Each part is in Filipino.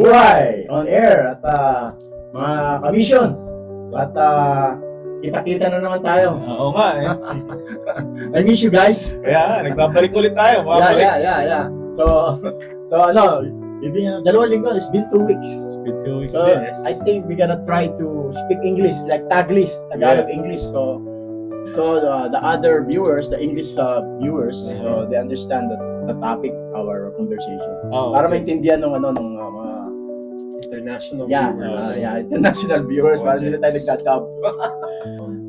mabuhay on air at mga kamisyon. At kita-kita na naman tayo. Oo nga eh. I miss you guys. Kaya nagbabalik ulit tayo. Yeah. So dalawang linggo, it's been 2 weeks. It's been 2 weeks So, din. I think we're gonna try to speak English, like Taglish, Tagalog English. So the other viewers, the English viewers, so they understand the topic, our conversation. Oh, Para okay. maintindihan ng mga International viewers. viewers. International viewers, para hindi na tayo Audience. nagtatap.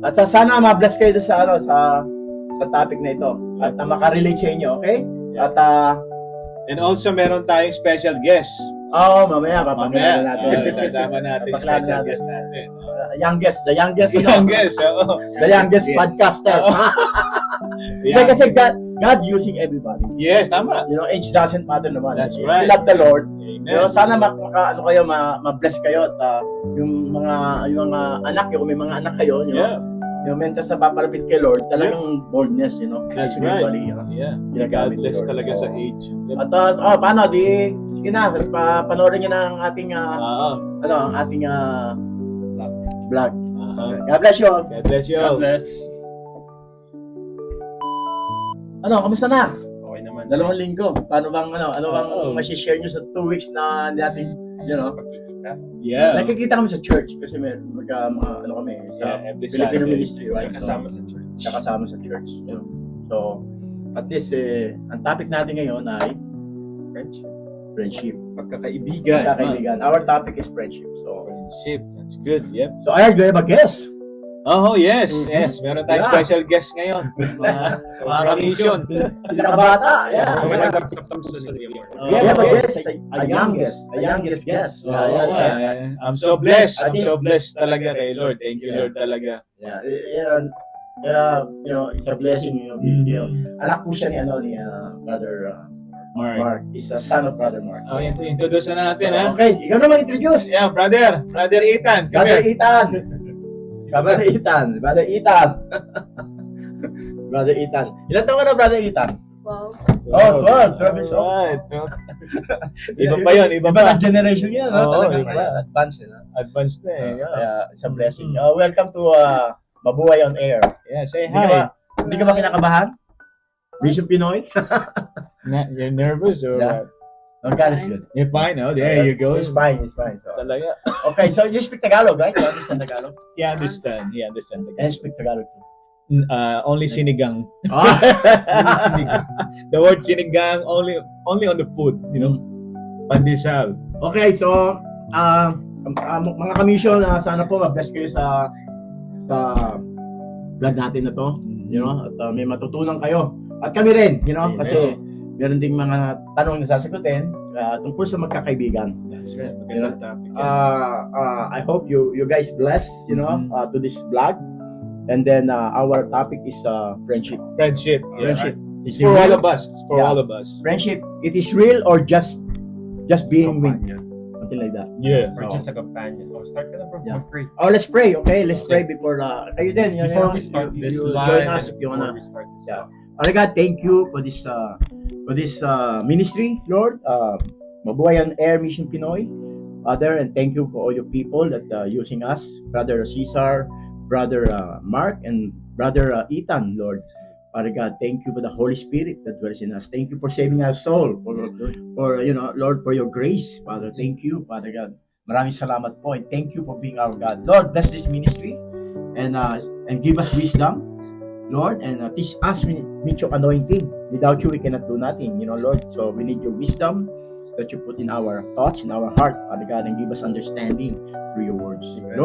At sana ma-bless kayo sa sa topic na ito. At makarelate sa inyo, okay? At And also, meron tayong special guest. mamaya papakilala natin. Sasama natin yung Papakilala special natin. guest natin. The youngest, The youngest, oo. the youngest podcaster. The Hindi kasi youngest. God using everybody. Yes, tama. You know, age doesn't matter naman. That's If right. you love the Lord. Amen. Pero sana ma-bless kayo at yung mga anak nyo, kung may mga anak kayo, Yeah, yung mental sa papalapit kay Lord, talagang boldness, that's right. spiritually, Yeah. ginagamit God bless ni Lord. talaga sa age. Yep. At paano, sige na, panoorin nyo na ang ating, Oo. ang ating vlog. Aha. God bless you all. God bless you. God bless. Kamusta na? Okay naman. 2 linggo. Paano bang, ano bang Oo. ma-share nyo sa 2 weeks na natin, Pagkikita. Yeah. nakikita kami sa church kasi may kami sa Yeah, every Filipino Saturday. ministry, right? Kasama sa church. Nakasama sa church. So, at least, ang topic natin ngayon ay Friendship. friendship. Pagkakaibigan. Kaibigan. Our topic is friendship. So, Friendship. That's good. Yep. I heard you have a guest. Oh, yes. Mhm. Yes. Meron tayong Yeah. special guest ngayon. Mga kamisyon. Pinakabata. Yeah. Okay, We have a guest, a youngest guest. Oo, I'm so blessed. I'm so blessed talaga kay Lord. Thank you, Lord, talaga. Yeah. It's a blessing. Anak po siya ni Brother Mark. He's a son of Brother Mark. Oh, introduce na natin, ha? Okay, ikaw naman introduce. Yeah, brother. Brother Ethan. Come Brother here. Ethan. Brother Ethan. Brother Ethan. Ilan taon ka na, Brother Ethan? 12. Oh, 12 years old. Right. Iba pa yun. Iba Iba pa. ng generation yan. Oo, Talagang iba. advanced. Advanced na eh. Yeah. Kaya, it's a blessing. Welcome to Mabuhay on Air. Yeah, say Hindi ka ba, hi. hindi ka ba kinakabahan? Bishop Pinoy? You're nervous or Yeah. what? Oh, God is good. You're fine, oh. There you go. It's fine. So. Talaga. Okay, so you speak Tagalog, right? You understand Tagalog? He understand. He understand. And you speak Tagalog too. Only sinigang. Ah. The word sinigang only on the food, you know. Pandesal. Okay, so mga kamisyon, sana po ma-bless kayo sa vlog natin na to, you know, at may matutunan kayo. At kami rin, you know, Amen. kasi meron ding mga tanong na sasagutin tungkol sa magkakaibigan. That's right. Magandang topic. I hope you guys bless, you know, to this vlog. And then our topic is friendship. Friendship. Yeah. Friendship. It's for all of us. It's for Yeah. all of us. Friendship, it is real or just being with, Companion. something like that. Yeah. Or just a companion. Oh, start ka na, bro. Yeah. Mag-pray. Let's pray, okay? Let's pray before kayo din. Before we start this you live, join us if you wanna. before we start this Yeah. Father God, thank you for this ministry, Lord. Mabuhay on Air Mission Pinoy, Father, and thank you for all your people that using us, Brother Cesar, Brother Mark, and Brother Ethan, Lord. Father God, thank you for the Holy Spirit that dwells in us. Thank you for saving our soul, for Lord, for your grace, Father. Thank you, Father God. Maraming salamat po, and thank you for being our God. Lord, bless this ministry, and give us wisdom, Lord, and teach us with your anointing. Without you, we cannot do nothing, Lord. So we need your wisdom that you put in our thoughts, in our heart, Father God, and give us understanding through your words. Amen.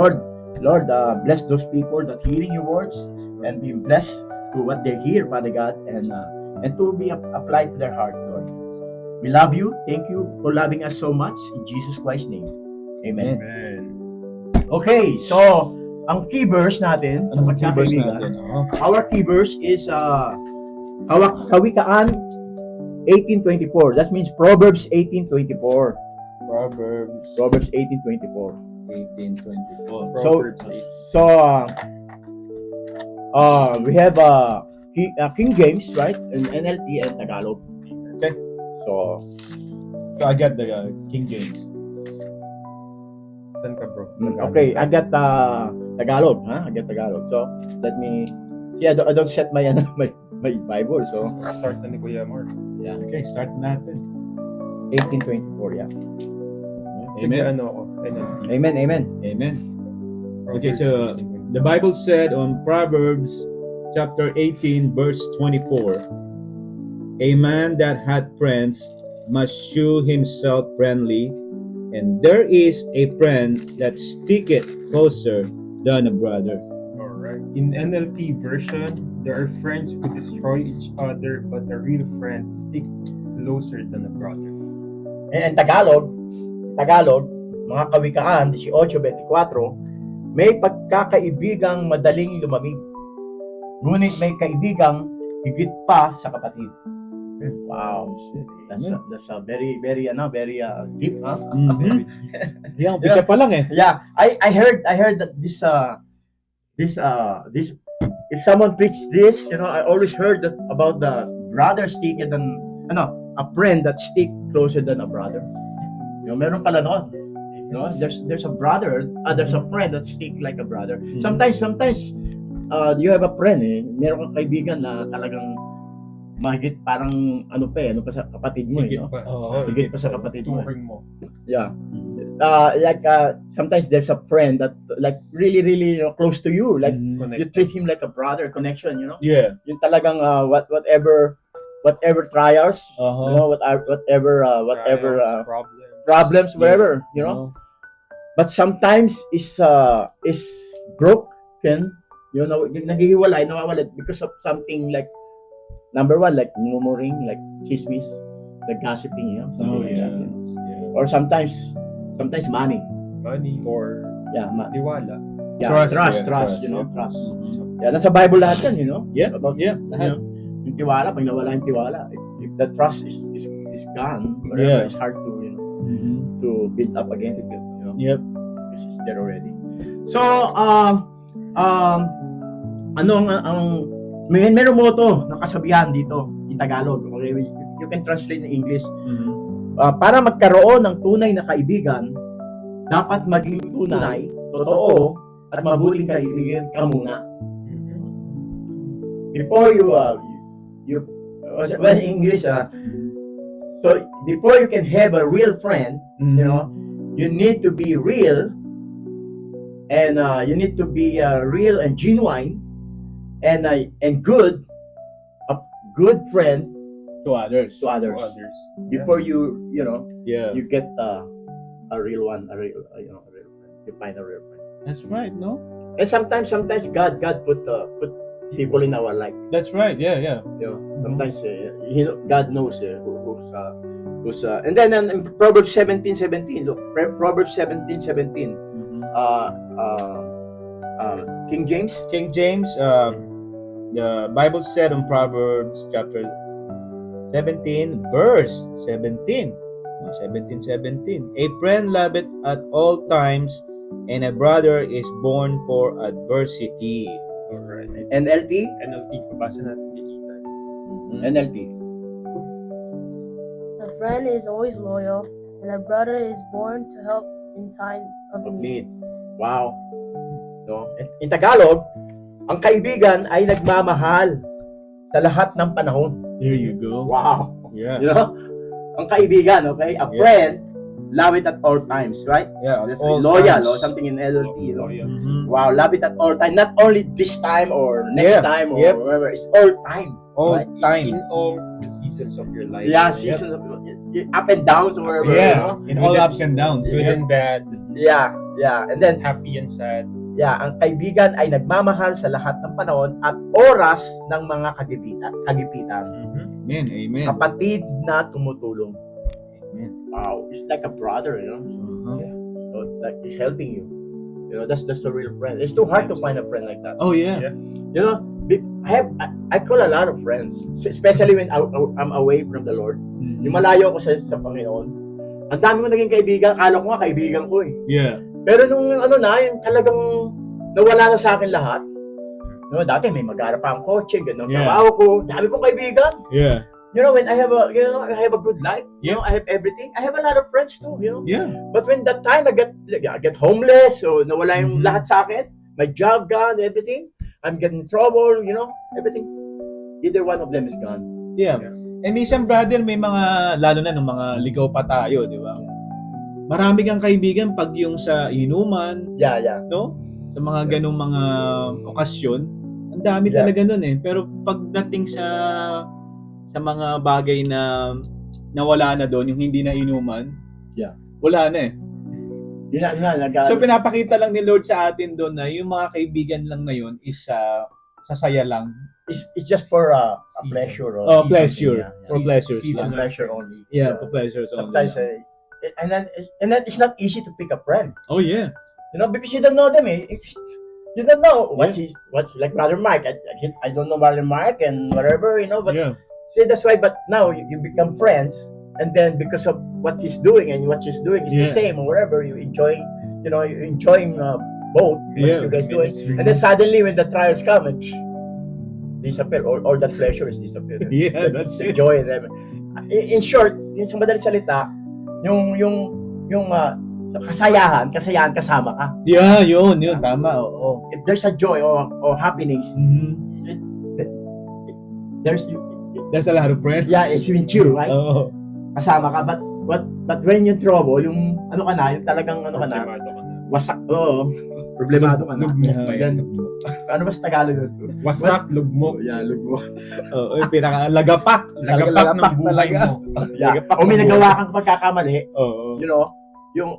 Lord, bless those people that hearing your words and be blessed to what they hear, Father God, and to be applied to their heart, Lord. We love you. Thank you for loving us so much. In Jesus Christ's name. Amen. Amen. Okay, so ang key verse natin sa Anong keywords pagkakaibigan, natin? Oh. our key verse is Kawikaan 18:24. That means Proverbs 18:24. Proverbs 18:24. 18:24. Proverbs So we have King James, right? And NLT and Tagalog. Okay. So So I got the King James. Saan ka, bro? Okay, I got Tagalog, I got Tagalog. So, let me see, I don't set my my Bible. So, Start na ni Kuya Mark. yeah, Okay, start natin. 1824, yeah. Sige, Amen. ano ako? NLT. Amen, amen. Amen. Okay, Proverbs so 16:20. the Bible said on Proverbs chapter 18, verse 24, a man that had friends must shew himself friendly, and there is a friend that sticketh closer than a brother. Alright. In NLT version, there are friends who destroy each other, but a real friend stick closer than a brother. And Tagalog, mga kawikaan, 18:24, may pagkakaibigang madaling lumamig. Ngunit may kaibigang higit pa sa kapatid. Wow. That's a very deep, huh? Mhm. Yeah, umpisa pa lang eh. Yeah, I heard that this if someone preached this, I always heard that about the brother stick than a friend that stick closer than a brother. Meron pala noon. There's a brother, there's a friend that stick like a brother. Sometimes you have a friend meron kang kaibigan na talagang mahigit parang ano pa sa kapatid mo Higit no? pa. Oo, higit pa sa kapatid mo. Turing mo. Yeah. Sometimes there's a friend that like really close to you, like Mhm. Connect. you treat him like a brother, connection, Yeah. yung talagang whatever trials, Uh-huh. whatever Trials, problems. problems, whatever, but sometimes is broken, naghihiwalay, nawawala because of something like number one, like murmuring, like chismis, like gossiping, something Oh, like that, yeah. or sometimes money, Money or yeah, tiwala. trust, Trust, trust, yeah. trust. Mhm. Yeah, nasa Bible lahat yan, Yeah, about yeah, lahat. yung tiwala, pag nawala yung tiwala, if the trust is gone, whatever, Yeah. it's hard to Mhm. to build up again, Yep. because it's there already. So, meron mo to na kasabihan dito in Tagalog. Okay, you can translate in English. Mhm. Para magkaroon ng tunay na kaibigan, dapat maging tunay, totoo, at mabuting kaibigan ka muna. Before well, in English, so before you can have a real friend, you need to be real, and you need to be real and genuine, and good, a good friend To others. to others. Before you Yeah. you get a real one, a real friend. You find a real friend. That's right, no? And sometimes God put people in our life. That's right. Yeah. Sometimes God knows who's and then in Proverbs 17:17, look, Proverbs 17:17, Mhm. King James. King James, the Bible said in Proverbs chapter 17, verse 17. 17. A friend loveth at all times, and a brother is born for adversity. Alright. NLT. NLT, pabasa natin ni Ethan. NLT. A friend is always loyal, and a brother is born to help in times of need. Wow. No? In Tagalog, ang kaibigan ay nagmamahal sa lahat ng panahon. There you go. Wow. Yeah. Ang kaibigan, okay? A Yeah. friend, love it at all times, right? Yeah. That's all loyal times. or something in LLT. Loyal. Mhm. Wow, love it at all time. Not only this time or next Yeah. time or Yep. whatever. It's all time. All Right? time. In all the seasons of your life. Yeah, seasons of up and downs or whatever. Yeah. In all Good ups and downs. Good and bad. Yeah. And then, Happy and sad. ang kaibigan ay nagmamahal sa lahat ng panahon at oras ng mga kagipitan. Amen. Amen. Kapatid na tumutulong. Amen. Wow, it's like a brother, Uh-huh. So like he's helping you. That's the real friend. It's too hard to find a friend like that. Oh yeah. I call a lot of friends, especially when I'm away from the Lord. Mhm. Yung malayo ako sa Panginoon. Ang dami ko naging kaibigan. Akala ko nga kaibigan ko eh. Yeah. Pero nung yung talagang nawala na sa akin lahat. Dati may mag-aarap pa ang kotse, ganun Yeah. trabaho ko. Dami kong kaibigan. Yeah. You know, when I have a good life, you know, I have everything. I have a lot of friends too, you know. Yeah. But when that time I get homeless, so nawala yung Mhm. lahat sa akin, my job gone, everything, I'm getting in trouble, you know, everything. Either one of them is gone. Yeah. And minsan, brother, may mga, lalo na nung mga ligaw pa tayo, di ba? Marami kang kaibigan pag yung sa inuman, Yeah, yeah. no? Sa mga ganung mga okasyon, ang dami Yeah. talaga nun eh. Pero pagdating sa mga bagay na nawala na doon, yung hindi na inuman, Yeah. wala na eh. Yun na, So pinapakita lang ni Lord sa atin doon na yung mga kaibigan lang na yun is sasaya lang. it's just for a Season. pleasure. Or Oh, season, pleasure. yeah, For yeah. pleasures season. lang. Pleasure only. Yeah, for pleasures only. Sometimes, and then it's not easy to pick a friend, Oh yeah. you know, because you don't know them. You don't know what's like Brother Mark. I don't know Brother Mark and whatever, you know, but Yeah. see, that's why. But now you become friends, and then because of what he's doing and what she's doing is the Yeah. same or whatever, you're enjoying both what Yeah. you guys doing, Ministry. and then suddenly when the trials come, it disappear. All that pleasure is disappear. Yeah, that's The it. joy and everything. In short, yung sa madaling salita, yung kasayahan kasama ka. Yeah, yun, tama. Oo. If there's a joy or happiness, there's There's a lot of friends. it's with you, right? Oo. Kasama ka, but when you're trouble, yung ano ka na, yung talagang ano ka na, Problemado ka na. wasak, problemado ka na. Lugmok na Yan. yan. Ano ba sa Tagalog yun? Wasak, lugmok. Yeah, lugmok. Oo, yung pinaka-lagapak. Lagapak ng buhay talaga. mo. Yeah. Lagapak O may ng nagawa kang pagkakamali, Oo. you know, yung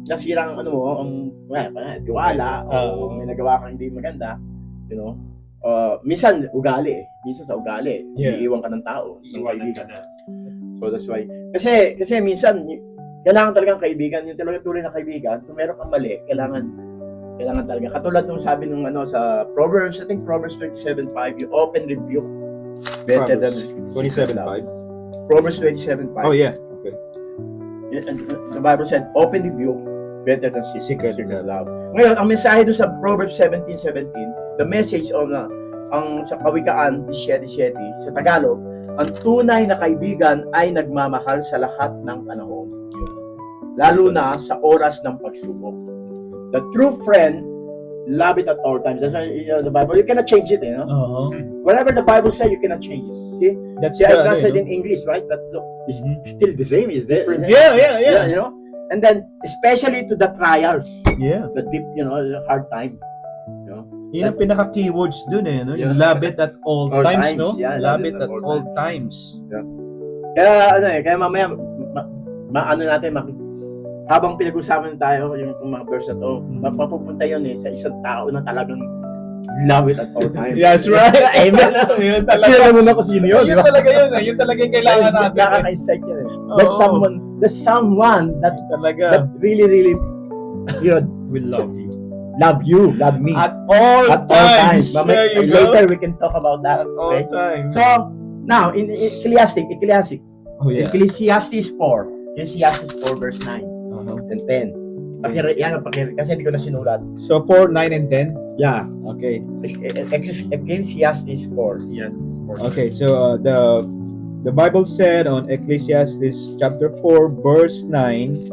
nasirang ano mo, tiwala, o may nagawa kang hindi maganda, you know, minsan ugali eh. Minsan sa ugali, Yeah. iiwan ka ng tao, ng Iiwanan kaibigan. ka na. So that's why. Kasi minsan kailangan talagang kaibigan, yung talagang tunay na kaibigan. Kung meron kang mali, kailangan talaga. Katulad nung sabi nung sa Proverbs, I think Proverbs 27:5, you open rebuke better than 27:5. Proverbs 27:5. Oh yeah. Okay. And the Bible said, open rebuke better than Secret love. Ngayon, ang mensahe doon sa Proverbs 17:17, the message on ang sa Kawikaan 17:17 sa Tagalog, ang tunay na kaibigan ay nagmamahal sa lahat ng panahon. Lalo na sa oras ng pagsubok. The true friend love it at all times. That's why, the Bible, you cannot change it, you know? Oo. Whatever the Bible says, you cannot change it. See? That's See, I the, translated ano, in English, right? But look, it's Mhm. still the same. It's different. Yeah. You know? And then, especially to the trials, Yeah. the deep, the hard time. You know? Yun ang pinaka-keywords dun eh, no? Yung Yeah. love it at all All times, times, no? yeah, Love it at all times. Kaya mamaya, habang pinag-usapan tayo yung mga verse na to, mapupunta yun sa isang tao na talagang love it at all times. That's right. Amen. Yun Kasi talaga. alam mo na kung sino yun. Yun talaga yun eh. Yun talaga yung kailangan natin. eh. Nakaka-excite yun eh. Oo. There's someone that Talaga. really, We love you. love you, love me. At all At all times. times. There you go. Later, we can talk about that. At all Okay? times. So, now, in Ecclesiastes, Oh yeah. Ecclesiastes 4 verse 9 Uh-huh. and 10. Kasi hindi ko na sinulat. So 4, 9, and 10? Yeah. Okay. Ecclesiastes 4. Yes, this for Okay, so the Bible said on Ecclesiastes chapter 4 verse 9,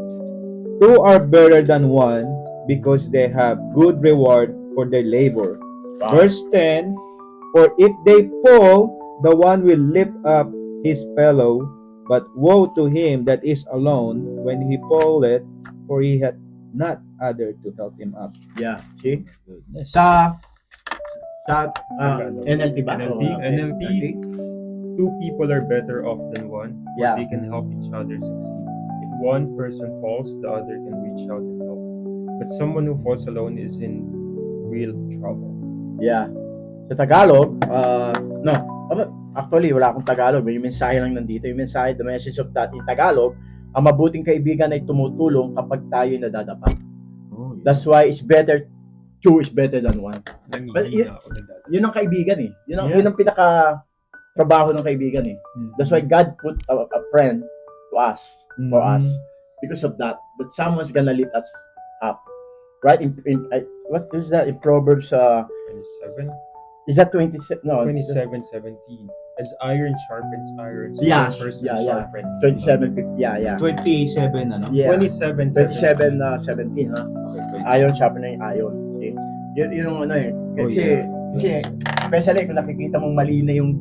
two are better than one because they have good reward for their labor. Wow. Verse 10, for if they fall, the one will lift up his fellow, but woe to him that is alone when he falleth, for he hath not other to help him up. Yeah. See? Goodness. Sa NLT ba? NLT, Oh, okay. NLT. Two people are better off than one, for Yeah. they can help each other succeed. If one person falls, the other can reach out and help. But someone who falls alone is in real trouble. Yeah. Sa Tagalog, no. Actually, wala akong Tagalog. May mensahe lang nandito. Yung mensahe, the message of that in Tagalog, ang mabuting kaibigan ay tumutulong kapag tayo nadadapa. Oh, yeah. That's why it's better, two is better than one. But Nanghihina ako ng dati. Yun ang kaibigan eh. Yeah. Yun ang pinaka-trabaho ng kaibigan eh. That's why God put a friend to us, for us, because of that. But someone's gonna lift us up. Right? What is that in Proverbs? 27? Is that 27? No. 27:17. As iron sharpens iron, so Yeah, one person yeah, yeah. sharpens 27, yeah. 27, ano? Yeah. 27, 27, 17, ha? Okay, Iron sharpening iron. Okay? Yun yung ano eh. Kasi, kasi, especially kung nakikita mong mali na yung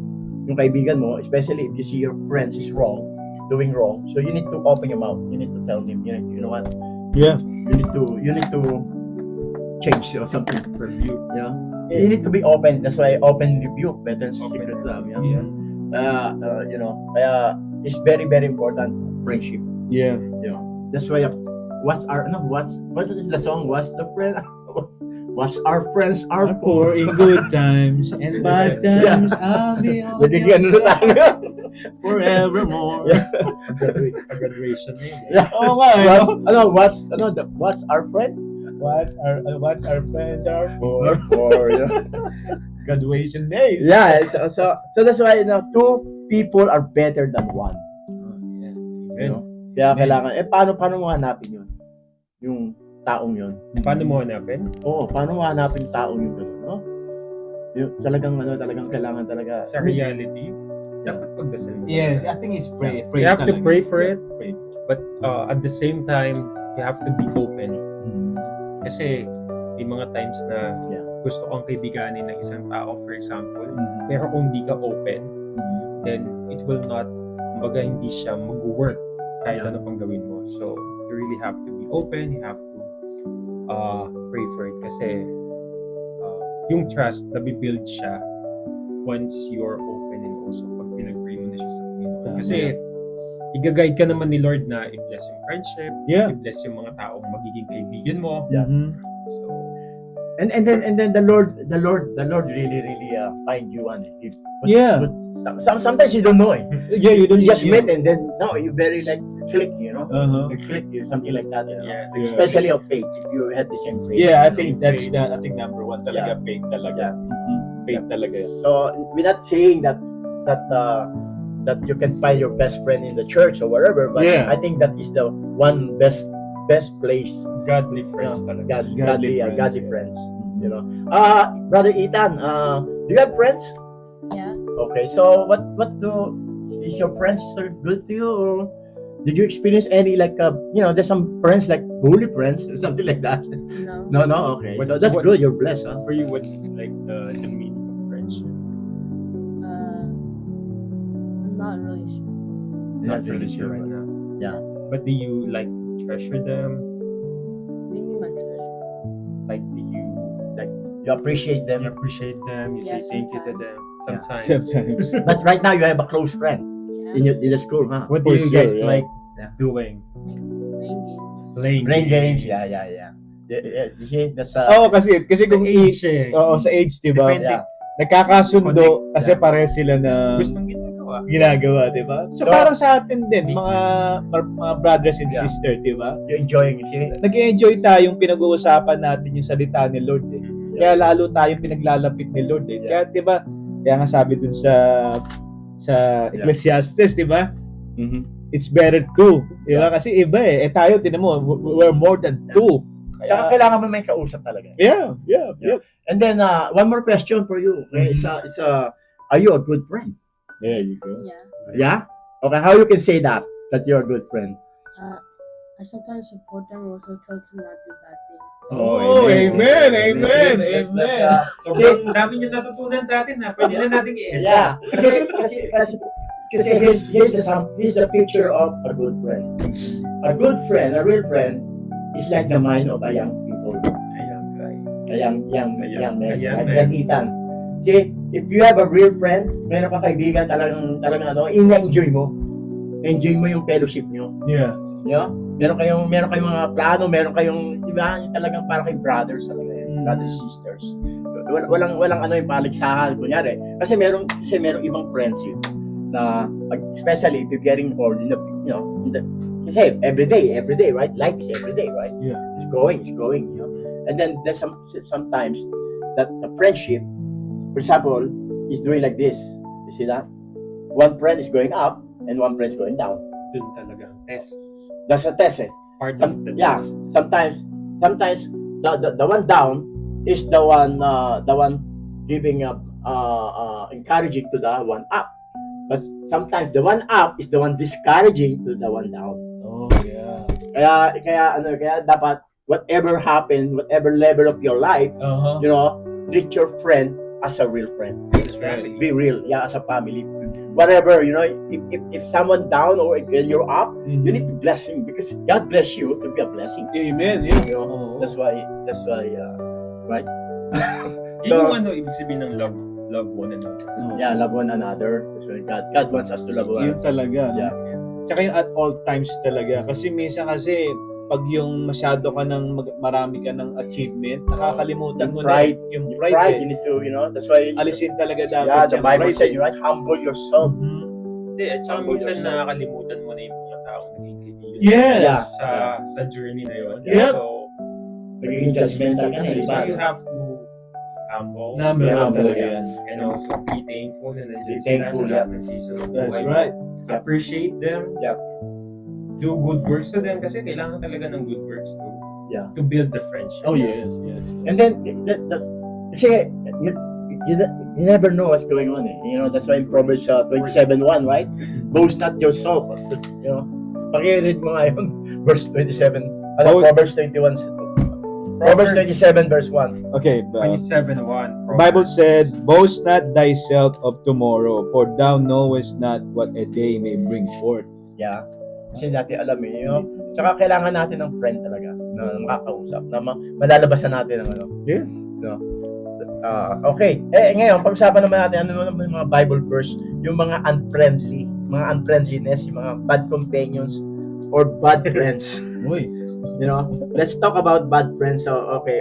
kaibigan mo, especially if you see your friends is wrong, doing wrong, so you need to open your mouth. You need to tell them, you know what? Yeah. You need to change or something. Review. Yeah. You need to be open. That's why open rebuke better than Open secret love. Yeah. Yeah. You know, kaya it's very very important friendship. Yeah. You know, that's why what's is the song? What's the friend? What's our friends are for? In good times and bad Yeah. times, I'll be on Nagigyan your na tayo. forevermore. Yeah. Graduation na yun. Yeah. Oo nga, eh, What's our friend? What our friends are Or for? yeah. Graduation days. Yeah. So that's why two people are better than one. You know? Kaya kailangan, paano mo hanapin yun? Yung taong yun. Paano mo hanapin? Oo, paano mo hanapin yung taong yun? No? Yung talagang kailangan talaga. Sa reality, dapat pagdasal mo. Yes, I think it's pray. You have to talaga. pray for it, Pray. but at the same time, you have to be open. Kasi may mga times na Yeah. gusto kang kaibiganin ng isang tao, for example, Mhm. pero kung hindi ka open, then it will not, kumbaga hindi siya mag-work kahit Yeah. ano pang gawin mo. So, you really have to be open, you have to pray for it kasi yung trust, nabibuild siya once you're open and also pag pinag-pray mo na siya sa Panginoon. Tama. Kasi i-guide ka naman ni Lord na i-bless yung friendship, Yeah. i-bless yung mga taong magiging kaibigan mo. Yeah. So, And then the Lord really find you one. Yeah. Sometimes you don't know it. Yeah, you don't You just yeah. met and then no, you very like click, you know. Uh-huh. You click, something like that. You know? yeah. Yeah. Especially of faith, if you had the same faith. Yeah, I think that's number one talaga, Yeah. faith talaga. Yeah. Faith talaga yun. So we're not saying that you can find your best friend in the church or wherever, but Yeah. I think that is the one best place. Godly friends Yeah. talaga. Godly Godly friends. You know. Brother Ethan, do you have friends? Yeah. Okay, so what is your friends so good to you, or did you experience any there's some friends like bully friends or something like that? No. No, okay. So What's- that's what- good. You're blessed, huh? For you, what's like the meaning of friendship? I'm not really sure. Not really sure right now. Yeah. But do you like treasure them? Maybe my treasure. Like do you You appreciate them, appreciate them? You say Yeah, thank you to sometimes. them. Sometimes. Sometimes. but right now you have a close friend Yeah. in the school, huh? What do For you guys sure, like Yeah. doing? Playing games. Playing games. Yeah. You see, that's Oo, kasi Sa kung age eh. sa age, 'di ba? Depende. Yeah. Nagkakasundo kasi Yeah. pareho sila na Gustong ginagawa. ginagawa, 'di ba? So, So, parang sa atin din, makes mga brothers and Yeah. sisters, 'di ba? you're enjoying. You see, Nag-enjoy tayong pinag-uusapan natin yung salita ni Lord eh. Kaya lalo tayong pinaglalapit ni Lord eh. Kaya 'di ba? Kaya nga sabi dun sa Ecclesiastes, 'di ba? It's better two. 'Di ba? Kasi iba eh. Tayo tinan mo, we're more than two. Kaya kailangan mo may kausap talaga. Yeah. And then one more question for you. Okay, are you a good friend? There you go. Yeah. Yeah. Okay, how you can say that you're a good friend? I sometimes support them and also tell them not to do bad things. Oh, amen. Sobrang dami niyo natutunan sa atin ha. Pwede na natin i-end. Yeah. Kasi here's the picture of a good friend. A good friend, a real friend, is like the mind of a young people. Ayan, guy. A young man. Young Like Ethan. See, if you have a real friend, meron ka kaibigan talagang ina-enjoy mo. Enjoy mo yung fellowship nyo. Yeah. You know? Meron kayong mga plano, meron kayong, di ba, yung talagang parang kayong brothers talaga, brothers sisters. Walang yung paligsahan, kunyari. Kasi merong ibang friendship na, especially if you're getting old, kasi every day, right? Life is every day, right? Yeah. It's going, you know. And then there's sometimes that the friendship, for example, is doing like this. You see that? One friend is going up and one friend is going down. Dun talaga ang test. That's a test, eh. Part of the Yeah, test. sometimes the one down is the one giving up encouraging to the one up. But sometimes the one up is the one discouraging to the one down. Oh, yeah. Kaya dapat whatever happen, whatever level of your life, Uh-huh. you know, treat your friend as a real friend. Exactly. Be real, yeah, as a family. Whatever, you know, if someone down or when you're up, you need to bless him because God bless you to be a blessing. Amen. Yeah. You know, Oo. that's why, right? Yun yung ibig sabihin ng love one another. Yeah, love one another. So God wants us to love one Yun another. talaga. Yeah. Tsaka yung at all times talaga. Kasi minsan pag yung masyado ka marami ka ng achievement, nakakalimutan mo Pride. na yung Pride, pride. you need to, you know, that's why, Alisin talaga dapat. yeah, the yung Bible pride, said, right, humble yourself. Mhm. Hindi, at saka Humble minsan yourself. nakakalimutan mo na yung mga taong naging kaibigan. Yes. Yeah. Sa journey na yun. Yep. So, Nagiging judgmental ka na, so iba. you have to be humble. Number Yeah, one talaga yeah. yan. And also be thankful na nandiyan Be sila thankful, sa lahat ng season of That's buhay. right. Appreciate them. Yep. Do good works to them kasi kailangan talaga ng good works to build the friendship. Oh, yes. Yes. And then, kasi, you never know what's going on. You know, that's why in Proverbs 27:1, right? Boast not yourself. You know, paki-read mo nga yung verse 27. Proverbs 21. Proverbs 27 verse 1. Okay. 27:1. Bible said, boast not thyself of tomorrow, for thou knowest not what a day may bring forth. Yeah. Kasi natin alam you know. Tsaka kailangan natin ng friend talaga na makakausap, na malalabasan natin ng ano. Yeah. No? Okay. Ngayon, pag-usapan naman natin ano naman yung mga Bible verse, yung mga unfriendliness, yung mga bad companions or bad friends. Uy. You know, let's talk about bad friends. So, okay,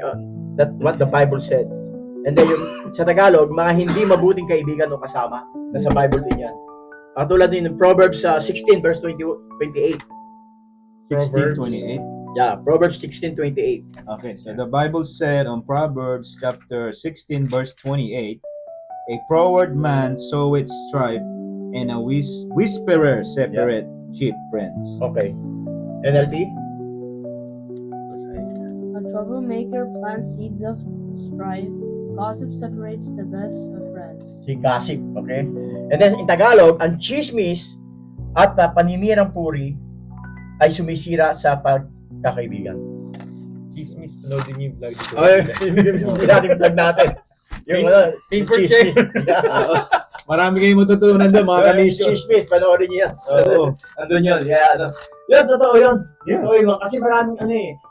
that what the Bible said. And then yung sa Tagalog, mga hindi mabuting kaibigan o kasama. Nasa Bible din yan. Katulad din ng Proverbs 16 verse 28. 16:28. Yeah, Proverbs 16:28. Okay, so the Bible said on Proverbs chapter 16 verse 28, a froward man soweth strife, and a whisperer separate cheap friends. Okay. NLT? A troublemaker plants seeds of strife. Gossip separates the best of friends. Si gossip, okay? And then in Tagalog, ang chismis at paninirang puri ay sumisira sa pagkakaibigan. Chismis, panoodin niyo yung vlog dito. Ay, yung natin vlog natin. Yung Favorite chismis. Yeah. Marami kayong matutunan doon, mga Yung kamisyon. chismis, panoorin niyo yan. Oo. Andun yun. Yeah, ano. Yun, totoo yun. Yeah. Totoo yun.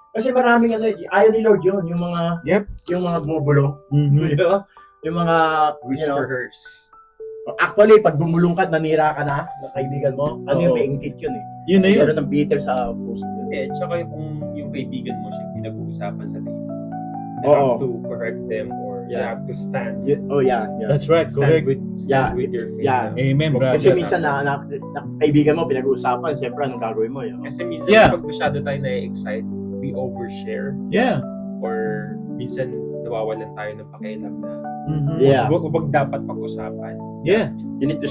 Kasi maraming ayaw ni Lord yun. Yung mga, Yep. yung mga bumubulong. Mhm. You know? Yung mga, Whisperers. actually, pag bumulong ka, nanira ka na, ng kaibigan mo, ano yung Oo. may inggit yun eh. Yun na yun. Meron ng bitter sa puso yun. Eh, tsaka kung yung kaibigan mo siya pinag-uusapan sa table, you Oo. have to correct them or you Yeah. have to stand. Oh yeah, yeah. That's right, correct. Yeah. With your faith. Yeah. Amen, brother. Kasi minsan na kaibigan mo, pinag-uusapan, siyempre, anong gagawin mo yun? Kasi minsan Yeah. pag masyado tayo na-excite, we overshare Yeah. or minsan nawawalan tayo ng pakialam na Mhm. Yeah. wag dapat pag-usapan. Yeah. You need to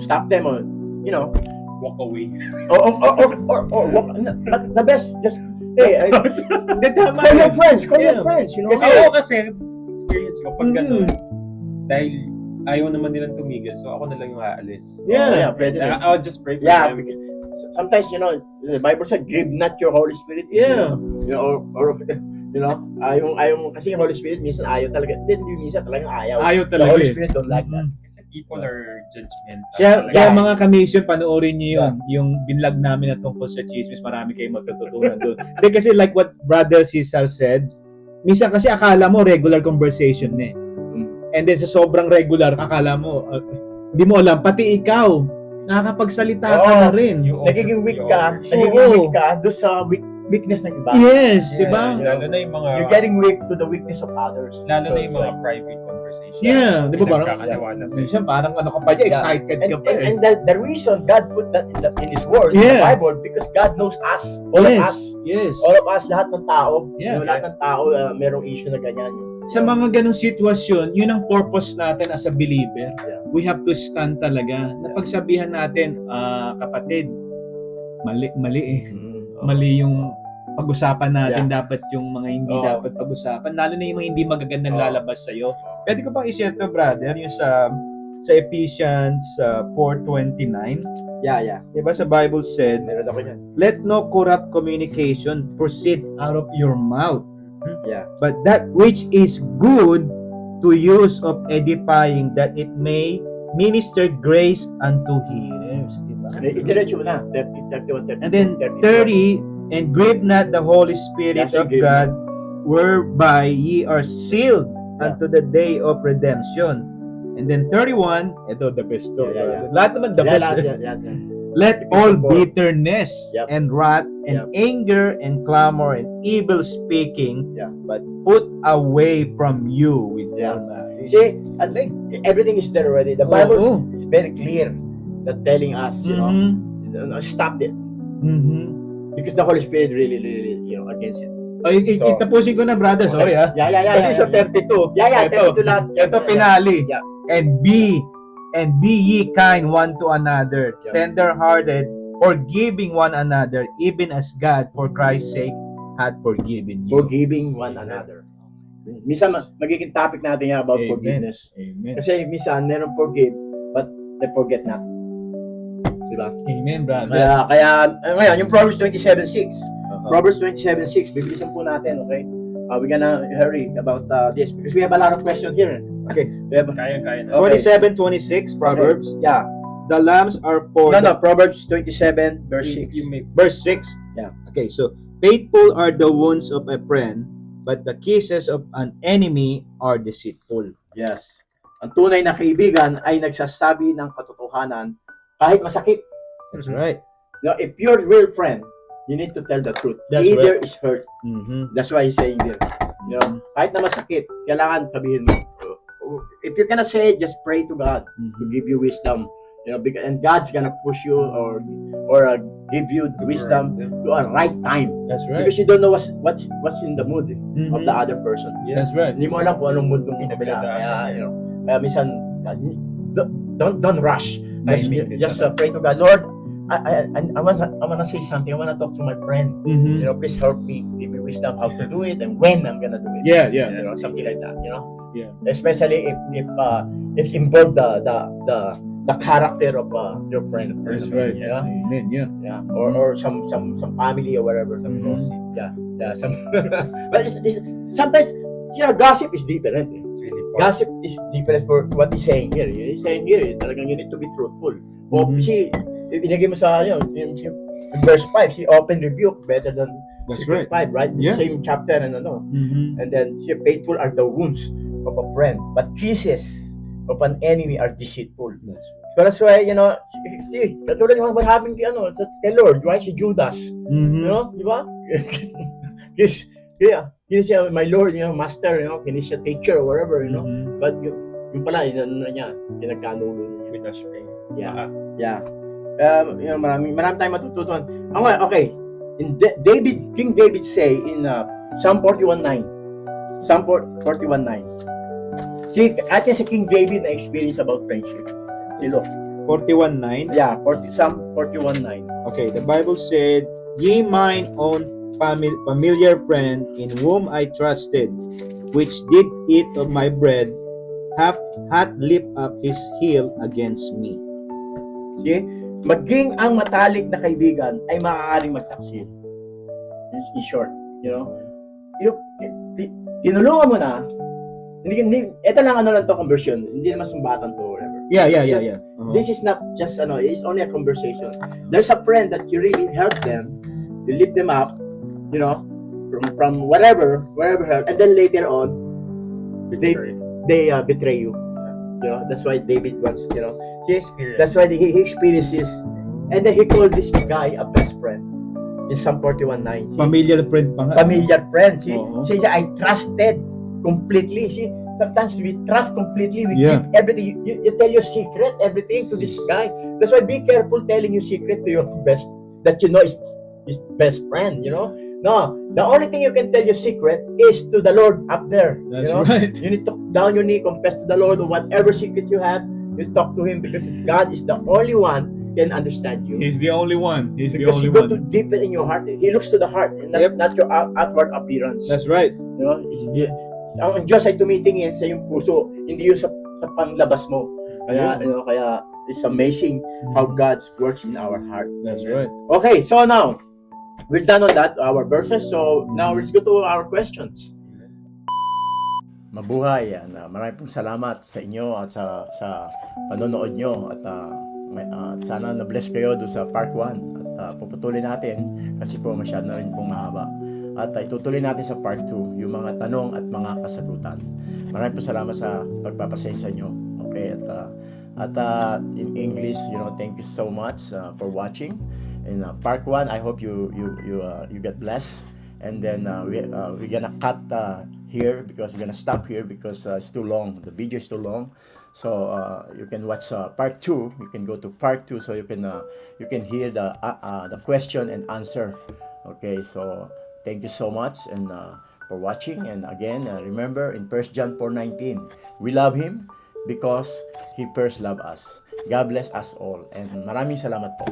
stop them or, you know, Walk away. or the best, just, hey, Hindi, tama call your yun. friends, call Yeah. your friends, you know? Kasi ako kasi, experience ko pag Mhm. gano'n, dahil ayaw naman nilang tumigil, so ako na lang yung aalis. Yeah. Pwede rin. I'll just pray for Yeah, them. sometimes, you know, the Bible said, grieve not your Holy Spirit. Yeah. You know, or you know, ayaw, kasi yung Holy Spirit, minsan ayaw talaga. Hindi minsan talagang ayaw. Ayaw The talaga Holy eh. Spirit don't like that. Kasi people are judgmental. Kaya talaga. mga kamisyon, panoorin niyo yun. Yung binlog namin na tungkol sa chismis, marami kayong matututunan doon. Hindi kasi like what Brother Cesar said, minsan kasi akala mo regular conversation na eh. And then sa sobrang regular, akala mo, hindi mo alam, pati ikaw, nakakapagsalita ka Oo. na rin. Nagiging weak ka, doon sa weakness ng iba. Yes, di ba? Yeah. Lalo na yung mga, You're getting weak to the weakness of others. lalo So na it's yung mga like- private conversation. Yeah, di ba parang, Nagkakatiwala sa'yo. minsan parang ano ka pa dyan, excited ka pa eh. And the reason God put that in His Word, in the Yeah. Bible, because God knows us, all of us, Yes. all of us, lahat ng tao, Yeah. you know, lahat ng tao, merong issue na ganyan. Sa mga ganong sitwasyon, yun ang purpose natin as a believer. Yeah. We have to stand talaga. Napagsabihan natin, kapatid, mali eh. Mali yung pag-usapan natin, dapat yung mga hindi Oo. dapat pag-usapan. Lalo na yung mga hindi magagandang Oo. lalabas sa'yo. Pwede ko pang i-share to, brother, yung sa sa Ephesians 4:29. Yeah. Diba sa Bible said, Meron ako yan. let no corrupt communication proceed out of your mouth, Yeah. but that which is good to use of edifying, that it may minister grace unto hearers. Diba? Itiretso mo na. 30, 31, 32, And then 30, and grieve not the Holy Spirit Yes, of grieve God, whereby ye are sealed Yeah. unto the day of redemption. And then 31, ito the best to. Yeah. Lahat naman the Yeah, best. lahat yan. Let Because all of all. bitterness Yep. and wrath and anger and clamor and evil speaking, Yeah. but put away from you with Yeah. all malice. See, unlike everything is there already. The Bible Oo. is very clear that telling us, Mhm. stop it. Mhm. Because the Holy Spirit really, against it. Ay, So- itapusin ko na, brother. Sorry, ha? Yeah. Kasi sa 32, Yeah, ito, 32 lahat. ito pinali. Yeah. And be ye kind one to another, Yeah. tender-hearted, forgiving one another, even as God, for Christ's sake, had forgiven you. Forgiving one another. Minsan, magiging topic natin yan about Amen. forgiveness. Amen. Kasi minsan, meron forgive, but they forget not. Diba? Amen, brother. Kaya ngayon, yung Proverbs 27:6. Uh-huh. Proverbs 27:6, bibilisan po natin, okay? We're gonna hurry about this because we have a lot of questions here. Okay. We have, Kaya na. Okay. 27:26, Proverbs. Okay. Yeah. The lambs are for No, Proverbs 27, verse 6. You may verse 6. Yeah. Okay, so faithful are the wounds of a friend, but the kisses of an enemy are deceitful. Yes. Ang tunay na kaibigan ay nagsasabi ng katotohanan kahit masakit. That's right. Now, if you're a real friend, you need to tell the truth. That's Either is hurt. Mm-hmm. That's why he's saying there. Kahit na masakit, kailangan sabihin mo. If you're gonna say it, just pray to God to give you wisdom. Because, and God's gonna push you or give you the wisdom to a right time. That's right. Because you don't know what's in the mood of the other person. That's right. Hindi mo alam kung anong mood ng kabila. Kaya, kaya minsan, don't rush. Just pray to God. Lord, I wanna say something. I wanna talk to my friend. Mm-hmm. Please help me. Give me wisdom how to do it and when I'm gonna do it. Yeah. Something like that. Yeah. Especially if it's involved the character of your friend. That's right. Yeah. Amen. Yeah. Yeah. Or some family or whatever. Some Mhm. gossip. Yeah. Some. But it's sometimes gossip is different. It's really important. Gossip is different for what he's saying here. He's saying here, talagang you need to be truthful. O, Mhm. inigay mo sa yung verse 5, si open rebuke better than That's secret 5, right? The Yeah. same chapter and Mm-hmm. and then si faithful are the wounds of a friend, but kisses of an enemy are deceitful. That's So that's why, see, katulad yung what happened kay Lord, right? Si Judas, Mm-hmm. di ba? Kinis siya, my Lord, master, kinis siya teacher or whatever, Mm-hmm. But yung pala, niya, pinagkanulo niya. With us praying. Yeah. Yeah. Marami tayong matututunan. Okay. King David say in Psalm 41:9. Psalm 41:9. Atin si King David na experience about friendship. Silo. 41:9. Yeah, Psalm 41:9. Okay, the Bible said, "Ye mine own familiar friend, in whom I trusted, which did eat of my bread, hath lift up his heel against me." See? Maging ang matalik na kaibigan ay maaaring magtaksil. In short, tinulungan mo na, ito lang to conversion, hindi naman sumbatan to or whatever. Yeah. Uh-huh. This is not just it's only a conversation. There's a friend that you really help them, you lift them up, from wherever help, and then later on they betray you. That's why David wants, that's why he experiences, and then he called this guy a best friend in Psalm 41:9. Familiar friend pa nga. Familiar friend. Oo. See, I trusted completely. See, sometimes we trust completely. We Yeah. give everything. You tell your secret, everything to this guy. That's why be careful telling your secret to your best, that is his best friend. No, the only thing you can tell your secret is to the Lord up there. That's right. You need to down your knee, confess to the Lord of whatever secret you have. You talk to Him because God is the only one can understand you. He's the only one. He's the Because only He go one. to deeper in your heart. He looks to the heart and not your outward appearance. That's right. Ang Diyos ay tumitingin sa iyong puso, hindi yung sa panlabas mo. Kaya, kaya it's amazing how God works in our heart. That's right. Okay, so now, we're done on that, our verses. So now let's go to our questions. Mabuhay. Maraming pong salamat sa inyo at sa panonood nyo. At sana na-bless kayo doon sa part 1. At puputulin natin kasi po masyado na rin pong mahaba. At itutuloy natin sa part 2 yung mga tanong at mga kasagutan. Maraming pong salamat sa pagpapasensya nyo. Okay, at in English, thank you so much for watching. In part 1, I hope you get blessed. And then we're gonna cut here because we're gonna stop here because it's too long. The video is too long. So you can watch part 2. You can go to part 2 so you can hear the question and answer. Okay, so thank you so much and for watching. And again, remember in 1 John 4:19, we love Him because He first loved us. God bless us all and maraming salamat po.